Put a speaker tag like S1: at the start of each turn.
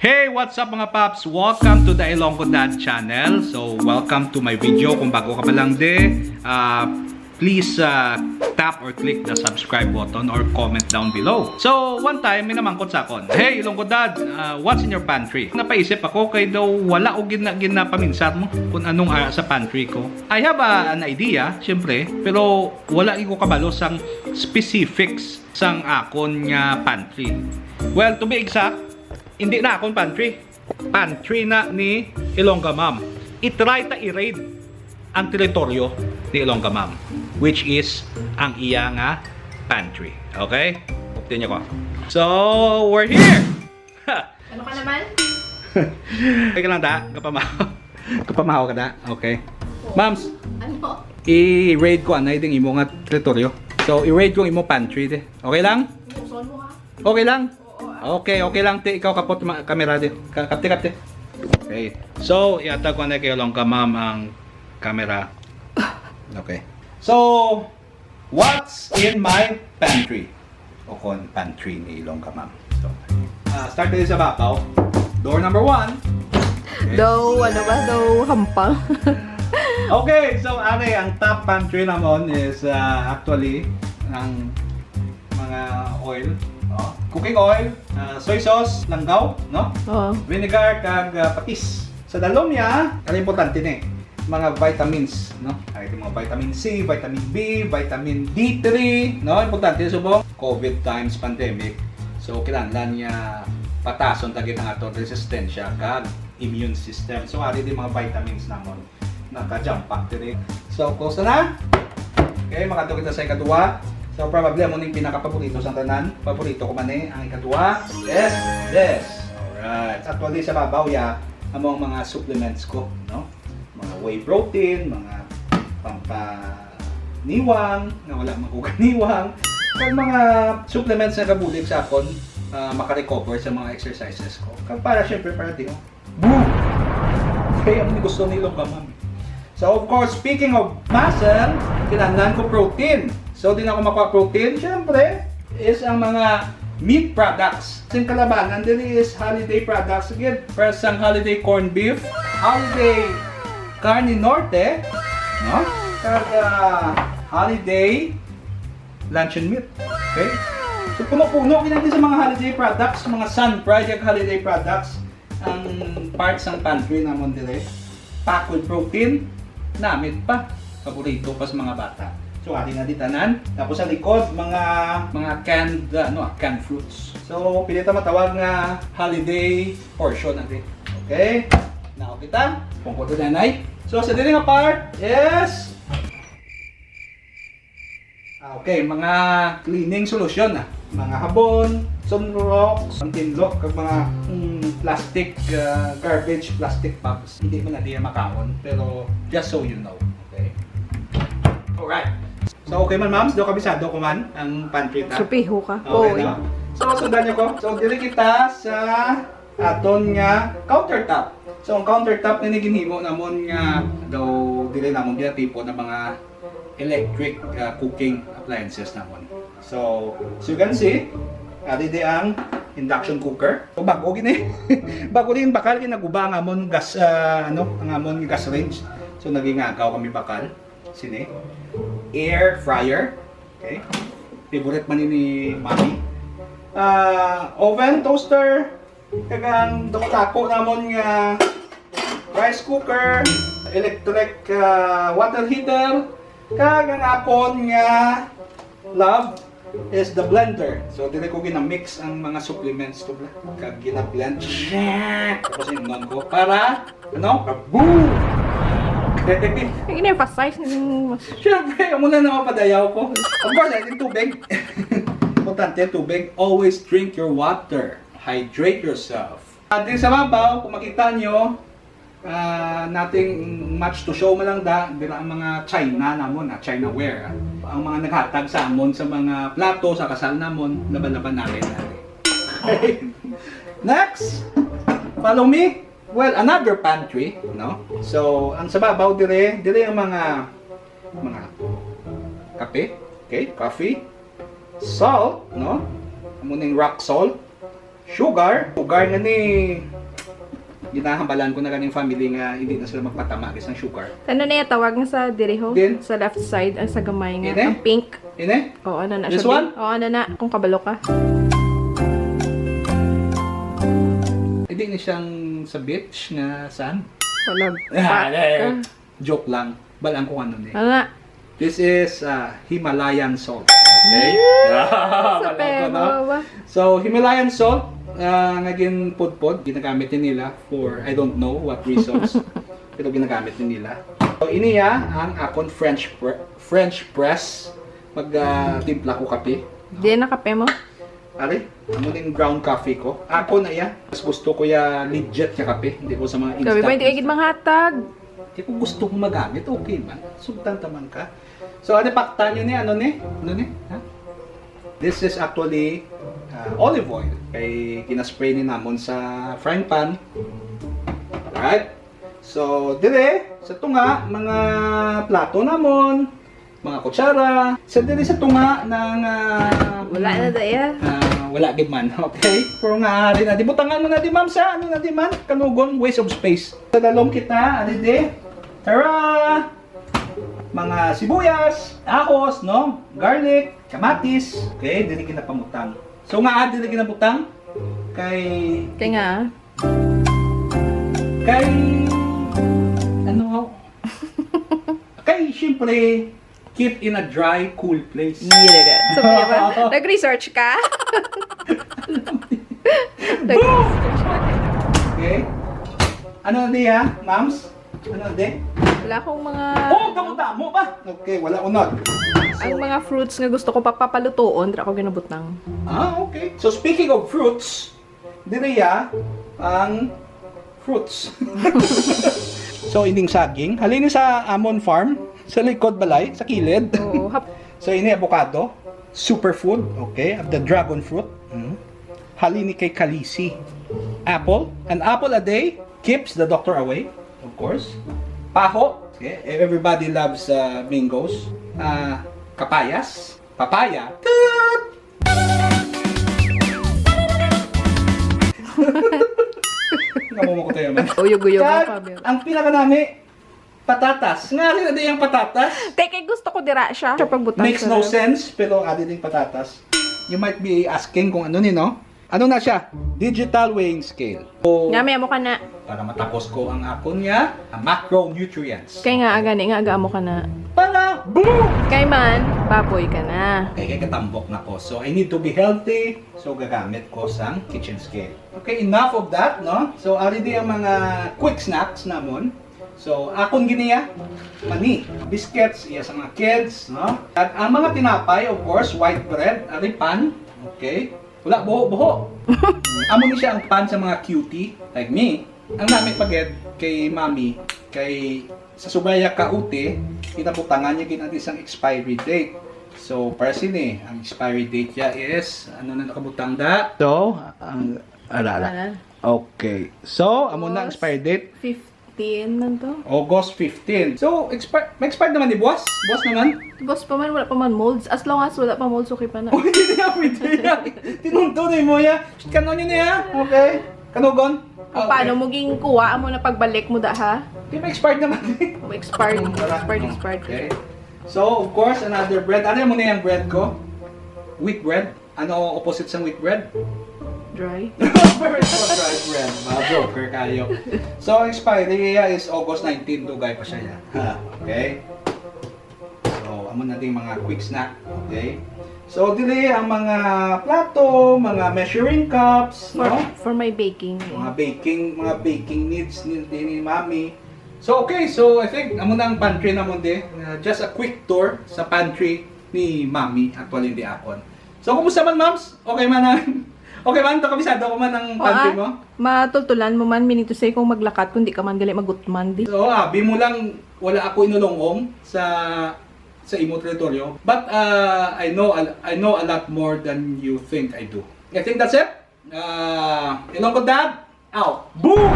S1: Hey, what's up mga paps? Welcome to the Ilonggo Dad channel. So, welcome to my video. Kung bago ka pa lang please tap or click the subscribe button or comment down below. So, one time, may namangkot sa akon. Hey, Ilonggo Dad, what's in your pantry? Napaisip ako kay daw wala o gina paminsat mo kung anong sa pantry ko. I have an idea, syempre, pero wala ko kabalo sang specifics sang akon nga pantry. Well, to be exact, hindi na akong pantry. Pantry na ni Ilongga Mom. I-try ta i-raid ang teritoryo ni Ilongga Mom, which is ang iya nga pantry. Okay? Uptin niyo ko. So, we're here!
S2: Ano ka naman?
S1: Okay ka lang da? Kapamahaw ka da? Okay. Moms,
S2: Ano?
S1: i-raid ko anay ding imo nga teritoryo. So, i-raid ko imo pantry de. Okay lang?
S2: Buksan mo ha?
S1: Okay lang? Okay lang. Ikaw kapot camera din. Kapte. Okay. So, iatag ko na kayo lang Mom ang camera. Okay. So, what's in my pantry? O kon pantry ni Ilongga Mom. So, start din sa babaw. Door number 1. Okay.
S2: Hampang.
S1: Okay, so ang top pantry namon is actually ang mga oil. Cooking oil, soy sauce, langgaw, no?
S2: Oo.
S1: Vinegar, kag patis. Sa dalom niya, ang importante ni mga vitamins, no? Ay mga vitamin C, vitamin B, vitamin D3, no? Importante subong COVID times pandemic. So kinahanglan niya patason tagit ang aton resistensya kag immune system. So ari din mga vitamins namon naka-jump factory. So close na. Okay, makadto kita sa ikaduha. So probably mo ning pinaka-paborito sa tanan. Paborito ko man ang ikaduha. Yes. Alright. Actually sa babaw ya among mga supplements ko, no? Mga whey protein, mga pampaniwang, na wala makuganiwang. Kag mga supplements na kabulig sa akon maka-recover sa mga exercises ko. Kag para syempre para di boom. Kaya ang gusto ni Ilongga Mom. So of course, speaking of muscle, kinahanglan ko protein. So, din ako makuha-protein, syempre, is ang mga meat products. Yung kalabanan din is holiday products. Again, first ang holiday corned beef, holiday carne norte, no? Kag holiday luncheon meat. Okay? So, puno-puno din sa mga holiday products, mga Sun Project holiday products, ang parts ng pantry namon dire. Packed with protein, namit pa. Paborito pa sa mga bata. So, ating tanan. Tapos sa likod, mga canned, canned fruits. So, pinita matawag nga holiday portion natin. Okay? Now, kita. Pungkot na nanay. So, sa dili nga part, yes! Okay, mga cleaning solution na. Mga habon, sunrocks, tinlok, kag mga plastic, garbage plastic bags. Hindi mo na diya makaon, pero just so you know. Okay? Alright. So, okay man, Moms? Do kabisado ko man ang pantry ta?
S2: Supiho ka.
S1: Okay, no? So, sundan niyo ko. So, dili kita sa aton nga countertop. So, ang countertop na ginhimo namon nga daw dili namon tipo ng mga electric cooking appliances namon. So you can see, ari di ang induction cooker. So, bago gini. Bago din bakal ginaguba ang amon gas ang amon gas range. So, naging agaw kami bakal. Sini. Air fryer. Okay. Favorite man ni Mami. Oven, toaster. Kagang tako namon nga rice cooker, electric water heater. Kagang akon nga love is the blender. So dili ko gina-mix ang mga supplements ko kag gina-blend. Tapos inon ko para boom.
S2: Ini-emphasize na
S1: Siyempre, muna na mapadayaw ko. Of course, yung tubig. Importante, tubig. Always drink your water. Hydrate yourself. Din sa mabaw, kung makita nyo, nating much to show mo lang dira ang mga China namon, China ware. Ang mga naghatag sa amon sa mga plato, sa kasal namon, laban-laban natin. Okay. Next, follow me. Well, another pantry, no? So, ang sa babaw dire ang mga kape, okay? Coffee, salt, no? Amuning rock salt, sugar nga ni ginahambalan ko na ganing family nga hindi na sila magpatama guys ng sugar.
S2: Ano na yung tawag nga sa diriho?
S1: Din?
S2: Sa left side, ang sa gamay nga.
S1: Ine?
S2: Ang pink.
S1: Ine?
S2: Oo, ano na
S1: This
S2: siya.
S1: one?
S2: Oo, ano na. Kung kabalo ka.
S1: Hindi ni siyang sa beach nga saan?
S2: Walag.
S1: Joke lang. Balang kung ano ni.
S2: Ano na?
S1: This is Himalayan salt. Okay?
S2: Sa
S1: Balang ko, no?
S2: pero ba?
S1: So, Himalayan salt, naging pudpod, ginagamit din nila for I don't know what reasons, pero ginagamit din nila. So, iniya ang akon French press. Mag-timpla ko kape.
S2: Di na kape mo?
S1: Ari, ano yung ground coffee ko? Ako na iya. Mas gusto ko ya legit na kape. Hindi ko sa mga instant.
S2: Sabi ba, hindi agad manghatag.
S1: Hindi ko gusto kong magamit. Okay man. Sugtan taman ka. So, ano pakta nyo ni? Ano ni? Ano ni? Ha? This is actually olive oil. Kay kinaspray ni namon sa frying pan. Alright? So, dire, sa tunga, mga plato namon, mga kutsara. Sa dire sa tunga ng...
S2: Wala na daya.
S1: wala gid man, okay? Pero nga rin na, di butangan mo na di ma'am sa ano na di man, kanugon, waste of space. Sa dalom kita, ano di? Tara! Mga sibuyas, ahos, no? Garlic, kamatis, okay? Dili kinapamutang. So nga, dili kinaputang kay...
S2: Kaya nga.
S1: Kay... Ano? Kay, syempre, keep in a dry, cool place.
S2: Hindi ka. So, kaya ba? Nag-research ka? Nag-research ka.
S1: Okay? Ano na di ha, ma'ams? Ano na di?
S2: Wala akong mga...
S1: Oh, damo ba? Okay, wala unod.
S2: Ang mga fruits nga gusto ko papalutoon, dra ko ginabutang.
S1: Okay. So speaking of fruits, diriya ang fruits. So ining saging, halin sa Amon Farm, sa likod balay, sa kilid.
S2: Oo.
S1: So ini avocado, superfood, okay, of the dragon fruit. Halini kay kalisi. Apple, an apple a day keeps the doctor away, of course. Paho, okay, everybody loves mangoes. Kapayas, papaya. Kamu ko tayo man.
S2: Uyog-uyog ang
S1: Kag,
S2: camera.
S1: ang pinakanami, patatas. Nga rin na yung patatas.
S2: Teka, gusto ko dira siya. Siya pagbutang
S1: Makes no sense, pero adi din patatas. You might be asking kung ano no? Ano na siya? Digital weighing scale. So,
S2: Nga, mo ka na.
S1: para matapos ko ang akon niya, macronutrients.
S2: Kaya nga, agani nga, aga mo ka na.
S1: Para, boom!
S2: Kay man, baboy ka na.
S1: Kaya katambok na ko. So, I need to be healthy. So, gagamit ko sang kitchen scale. Okay, enough of that, no? So, already ang mga quick snacks namon. So, akon giniya, mani, biscuits, iya sa mga kids, no? At ang mga tinapay, of course, white bread, aripan, okay? Wala, buho. Amo ni siya ang pan sa mga cutie, like me. Ang namin paged kay mami, kay sa subaya kaute, kinabutangan niya ginati isang expiry date. So, para sini, ang expiry date niya is, ano na nakabutang da? So, ang,
S2: Ano?
S1: Okay. So, amo na ang expiry date.
S2: 15 na to.
S1: August 15. So, may expired naman ni boss? Boss naman?
S2: Boss pa man, wala pa man molds. As long as wala pa molds, okay pa na.
S1: Oh, hindi na pwede yan. Tinuntunay mo ya. Kanon yun ya. Okay. Kanugon?
S2: O paano mo ging kuha mo na pagbalik mo da ha?
S1: Di ba expired naman eh?
S2: O expired.
S1: Okay. So, of course, another bread. Ano mo na yung bread ko? Wheat bread. Ano opposite sa wheat bread?
S2: Dry.
S1: Very dry bread. Mga joker kayo. So, ang expiry niya is August 19. Dugay pa siya yan. Okay? So, amo na din mga quick snack. Okay? So, dili ang mga plato, mga measuring cups, no?
S2: For my baking.
S1: Mga baking needs ni mami. So, okay. So, I think amo na ang pantry na mo di. Just a quick tour sa pantry ni mami. Actually, hindi akon. So, kumusta man, mams? Okay man na? Okay man, to kabisado ko man ang pantry mo?
S2: Matultulan mo man, meaning to say kung maglakat, kundi ka man gali magutman di.
S1: So, abi mo lang, wala ako inulongong sa imo teritoryo. But I know a lot more than you think I do. I think that's it. Ilonggo Dad, out. Boom!